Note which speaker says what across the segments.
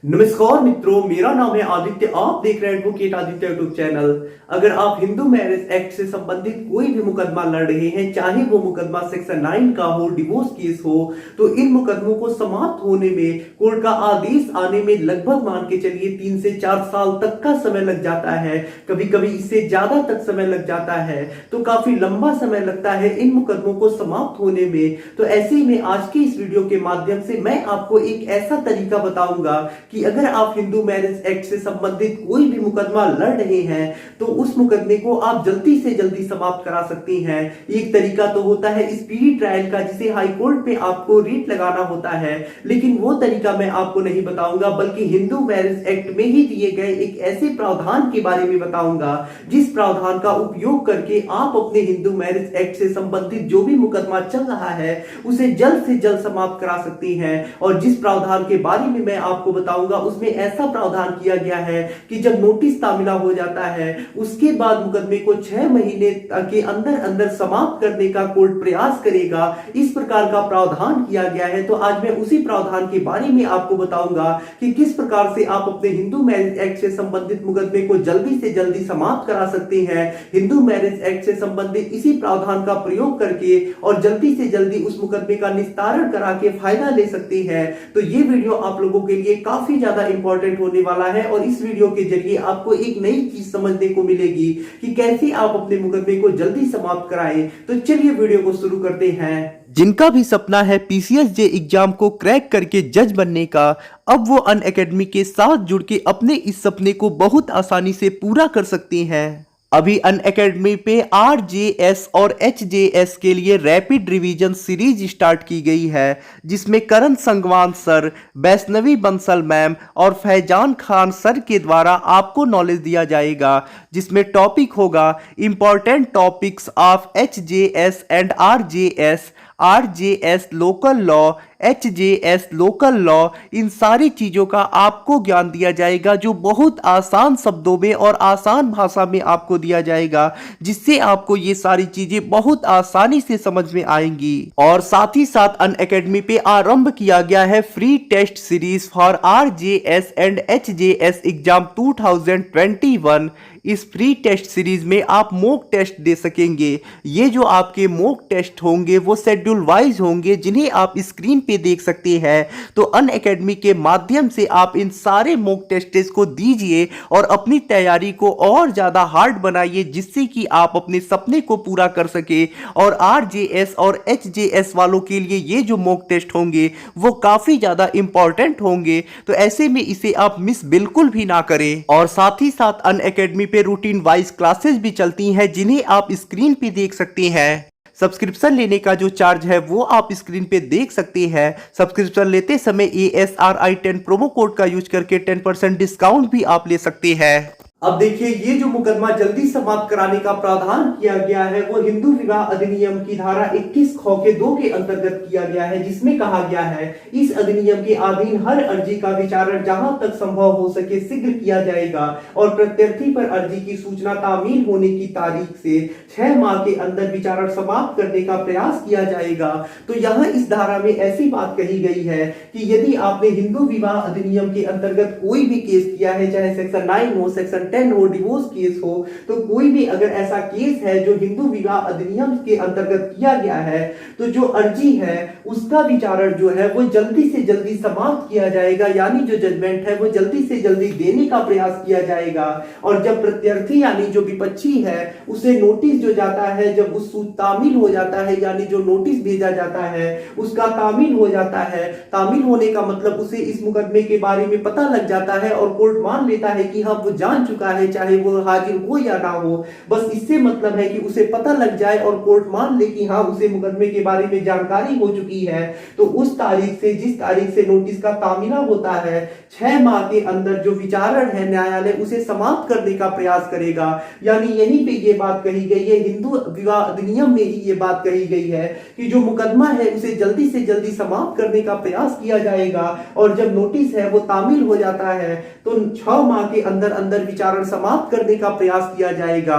Speaker 1: नमस्कार मित्रों, मेरा नाम है आदित्य। आप देख रहे हैं एडवोकेट आदित्य यूट्यूब चैनल। अगर आप हिंदू मैरिज एक्ट से संबंधित कोई भी मुकदमा लड़ रहे हैं, चाहे वो मुकदमा सेक्शन 9 का हो, डिवोर्स केस हो, तो इन मुकदमों को समाप्त होने में, कोर्ट का आदेश आने में लगभग मान के चलिए 3 से 4 साल तक का समय लग जाता है। कभी कभी इससे ज्यादा तक समय लग जाता है, तो काफी लंबा समय लगता है इन मुकदमों को समाप्त होने में। तो ऐसे में आज के इस वीडियो के माध्यम से मैं आपको एक ऐसा तरीका बताऊंगा कि अगर आप हिंदू मैरिज एक्ट से संबंधित कोई भी मुकदमा लड़ रहे हैं, तो उस मुकदमे को आप जल्दी से जल्दी समाप्त करा सकती हैं। एक तरीका तो होता है स्पीडी ट्रायल का, जिसे हाई कोर्ट में आपको रीट लगाना होता है, लेकिन वो तरीका मैं आपको नहीं बताऊंगा, बल्कि हिंदू मैरिज एक्ट में ही दिए गए एक ऐसे प्रावधान के बारे में बताऊंगा जिस प्रावधान का उपयोग करके आप अपने हिंदू मैरिज एक्ट से संबंधित जो भी मुकदमा चल रहा है उसे जल्द से जल्द समाप्त करा सकती हैं। और जिस प्रावधान के बारे में मैं आपको बताऊंगा उसमें ऐसा प्रावधान किया गया है कि जब नोटिस तामीला हो जाता है, उसके बाद मुकदमे को 6 महीने के अंदर अंदर समाप्त करने का कोर्ट प्रयास करेगा। इस प्रकार का प्रावधान किया गया है। तो आज मैं उसी प्रावधान के बारे में आपको बताऊंगा कि किस प्रकार से आप अपने हिंदू मैरिज एक्ट से संबंधित मुकदमे को जल्दी से जल्दी समाप्त करा सकते हैं, हिंदू मैरिज एक्ट से संबंधित इसी प्रावधान का प्रयोग करके, और जल्दी से जल्दी उस मुकदमे का निस्तारण करा के फायदा ले सकते हैं। तो ये वीडियो आप लोगों के लिए काफी ज्यादा इंपॉर्टेंट होने वाला है, और इस वीडियो के जरिए आपको एक नई चीज समझने को मिलेगी कि कैसे आप अपने मुकदमे को जल्दी समाप्त कराएं। तो चलिए वीडियो को शुरू करते हैं।
Speaker 2: जिनका भी सपना है पीसीएसजे एग्जाम को क्रैक करके जज बनने का, अब वो अनअकैडमी के साथ जुड़ के अपने इस सपने को बहुत आसानी से पूरा कर सकते हैं। अभी अनअकैडमी पे आरजेएस और एचजेएस के लिए रैपिड रिवीजन सीरीज स्टार्ट की गई है, जिसमें करण संगवान सर, वैष्णवी बंसल मैम और फैजान खान सर के द्वारा आपको नॉलेज दिया जाएगा, जिसमें टॉपिक होगा important topics of HJS and RJS, RJS local law, HJS local law. इन सारी चीज़ों का आपको ज्ञान दिया जाएगा, जो बहुत आसान शब्दों में और आसान भाषा में आपको दिया जाएगा, जिससे आपको ये सारी चीज़ें बहुत आसानी से समझ में आएंगी। और साथ ही साथ अनअकैडमी पे आरंभ किया गया है free test series for RJS and HJS exam 2021। इस फ्री टेस्ट सीरीज में आप मॉक टेस्ट दे सकेंगे। ये जो आपके मॉक टेस्ट होंगे वो शेड्यूल वाइज होंगे, जिन्हें आप स्क्रीन पे देख सकते हैं। तो अनअकैडमी के माध्यम से आप इन सारे मॉक टेस्ट को दीजिए और अपनी तैयारी को और ज़्यादा हार्ड बनाइए, जिससे कि आप अपने सपने को पूरा कर सके। और आरजेएस और एचजेएस वालों के लिए ये जो मॉक टेस्ट होंगे वो काफ़ी ज़्यादा इंपॉर्टेंट होंगे, तो ऐसे में इसे आप मिस बिल्कुल भी ना करें। और साथ ही साथ अनअकैडमी पे रूटीन वाइज क्लासेस भी चलती हैं, जिन्हें आप स्क्रीन पे देख सकते हैं। सब्सक्रिप्शन लेने का जो चार्ज है वो आप स्क्रीन पे देख सकते हैं। सब्सक्रिप्शन लेते समय ASRI10 प्रोमो कोड का यूज करके 10% डिस्काउंट भी आप ले सकते हैं।
Speaker 1: अब देखिए, ये जो मुकदमा जल्दी समाप्त कराने का प्रावधान किया गया है वो हिंदू विवाह अधिनियम की धारा 21 ख के 2 के अंतर्गत किया गया है, जिसमें कहा गया है इस अधिनियम के अधीन हर अर्जी का विचारण जहां तक संभव हो सके शीघ्र किया जाएगा, और प्रत्यर्थी पर अर्जी की सूचना तामील होने की तारीख से 6 माह के अंदर विचारण समाप्त करने का प्रयास किया जाएगा। तो यहाँ इस धारा में ऐसी बात कही गई है कि यदि आपने हिंदू विवाह अधिनियम के अंतर्गत कोई भी केस किया है, चाहे सेक्शन 9 हो, सेक्शन 10 हो, डिवोर्स केस हो, तो कोई भी अगर ऐसा केस है जो हिंदू विवाह अधिनियम के अंतर्गत किया गया है, तो जो अर्जी है उसका विचारण जो है वो जल्दी से जल्दी समाप्त किया जाएगा, यानी जो जजमेंट है वो जल्दी से जल्दी देने का प्रयास किया जाएगा। और जब प्रत्यर्थी यानी जो विपक्षी है उसे नोटिस जो जाता है, जब उस तामील हो जाता है, यानी जो नोटिस भेजा जाता है उसका तामील हो जाता है, तामील होने का मतलब उसे इस मुकदमे के बारे में पता लग जाता है और कोर्ट मान लेता है कि हाँ वो जान चुका है, चाहे वो हाजिर हो या ना हो। बस इससे मतलब है कि उसे पता लग जाए और कोर्ट मान ले कि हाँ उसे मुकदमे के बारे में जानकारी हो चुकी है। तो उस तारीख से, जिस तारीख से नोटिस का तामीला होता है, 6 माह के अंदर जो विचारण है न्यायालय उसे समाप्त करने का प्रयास करेगा। यानी यहीं पे ये बात कही गई है, हिंदू विवाह अधिनियम में ही ये बात कही गई है कि जो मुकदमा है उसे जल्दी से जल्दी समाप्त करने का प्रयास किया जाएगा, और जब नोटिस है वो तामील हो जाता है तो 6 माह के अंदर अंदर विचारण समाप्त करने का प्रयास किया जाएगा।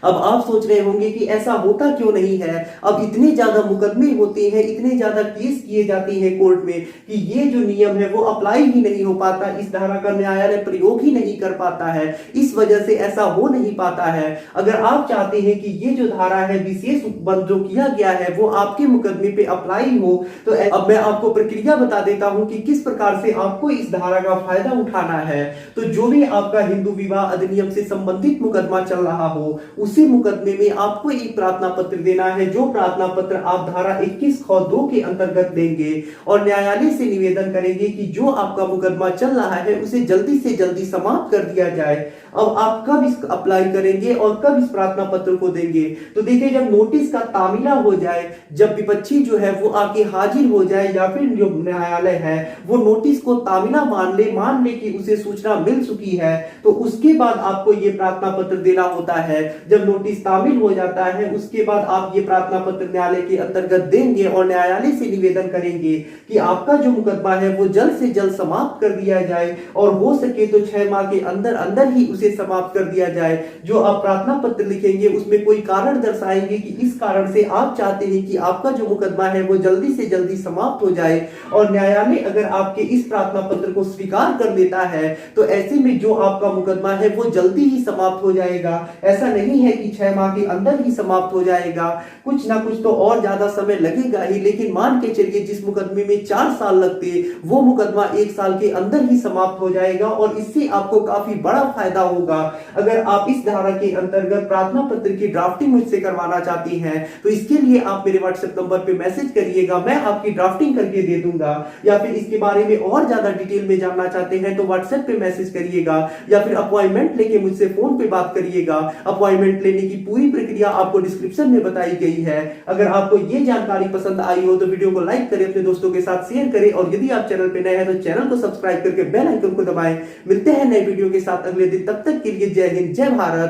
Speaker 1: अब आप सोच रहे होंगे कि ऐसा होता क्यों नहीं है, अब इतने ज्यादा मुकदमे होते हैं, इतने ज्यादा केस किए जाते हैं कोर्ट में कि ये जो नियम है वो अप्लाई ही नहीं हो पाता, इस धारा का न्यायालय प्रयोग ही नहीं कर पाता है, इस वजह से ऐसा हो नहीं पाता है। अगर आप चाहते हैं कि ये जो धारा है विशेष उपबंध जो किया गया है वो आपके मुकदमे पे अप्लाई हो, तो अब मैं आपको प्रक्रिया बता देता हूं कि किस प्रकार से आपको इस धारा का फायदा उठाना है। तो जो भी आपका हिंदू विवाह अधिनियम से संबंधित मुकदमा चल रहा हो, उसी मुकदमे में आपको एक प्रार्थना पत्र देना है, जो प्रार्थना पत्र आप धारा 21 ख 2 के अंतर्गत देंगे और न्यायालय से निवेदन करेंगे कि जो आपका मुकदमा चल रहा है उसे जल्दी से जल्दी समाप्त कर दिया जाए। अब आप कब इस अप्लाई करेंगे और कब इस प्रार्थना पत्र को देंगे? तो देखिए, जब नोटिस का तामीला हो जाए, जब विपक्षी जो है वो आके हाजिर हो जाए या फिर जो न्यायालय है वो नोटिस को तामीला मान ले कि उसे सूचना मिल चुकी है, तो उसके बाद आपको ये प्रार्थना पत्र देना होता है। जब नोटिस तामील हो जाता है उसके बाद आप ये प्रार्थना पत्र न्यायालय के अंतर्गत देंगे और न्यायालय से निवेदन करेंगे कि आपका जो मुकदमा है वो जल्द से जल्द समाप्त कर दिया जाए और हो सके तो 6 माह के अंदर अंदर ही उसे समाप्त कर दिया जाए। जो आप प्रार्थना पत्र लिखेंगे उसमें कोई कारण दर्शाएंगे कि इस कारण से आप चाहते हैं कि आपका जो मुकदमा है वो जल्दी से जल्दी समाप्त हो जाए, और न्यायालय अगर आपके इस प्रार्थना पत्र को स्वीकार कर लेता है तो ऐसे में जो आपका मुकदमा है वो जल्दी ही समाप्त हो जाएगा। ऐसा नहीं है कि 6 माह के अंदर ही समाप्त हो जाएगा, कुछ ना कुछ तो और ज्यादा समय लगेगा ही, लेकिन मान के चलिए जिस मुकदमे में 4 साल लगते वो मुकदमा 1 साल के अंदर ही समाप्त हो जाएगा और इससे आपको काफी बड़ा फायदा होगा। अगर आप इस धारा के अंतर्गत प्रार्थना पत्र की ड्राफ्टिंग मुझसे करवाना चाहती हैं तो इसके लिए आप मेरे व्हाट्सएप नंबर पे मैसेज करिएगा, मैं आपकी ड्राफ्टिंग करके दे दूंगा। या फिर इसके बारे में और ज्यादा डिटेल में जानना चाहते हैं तो व्हाट्सएप पे मैसेज करिएगा या फिर अपॉइंटमेंट लेके मुझसे फोन पे बात करिएगा। अपॉइंटमेंट लेने की पूरी प्रक्रिया आपको डिस्क्रिप्शन में बताई गई है। अगर आपको ये जानकारी पसंद आई हो तो वीडियो को लाइक करें, अपने दोस्तों के साथ शेयर करें और यदि आप चैनल पे नए हैं तो चैनल को सब्सक्राइब करके बेल आइकन को दबाएं। मिलते हैं नए वीडियो के साथ अगले दिन, तब तक के लिए जय हिंद, जय भारत।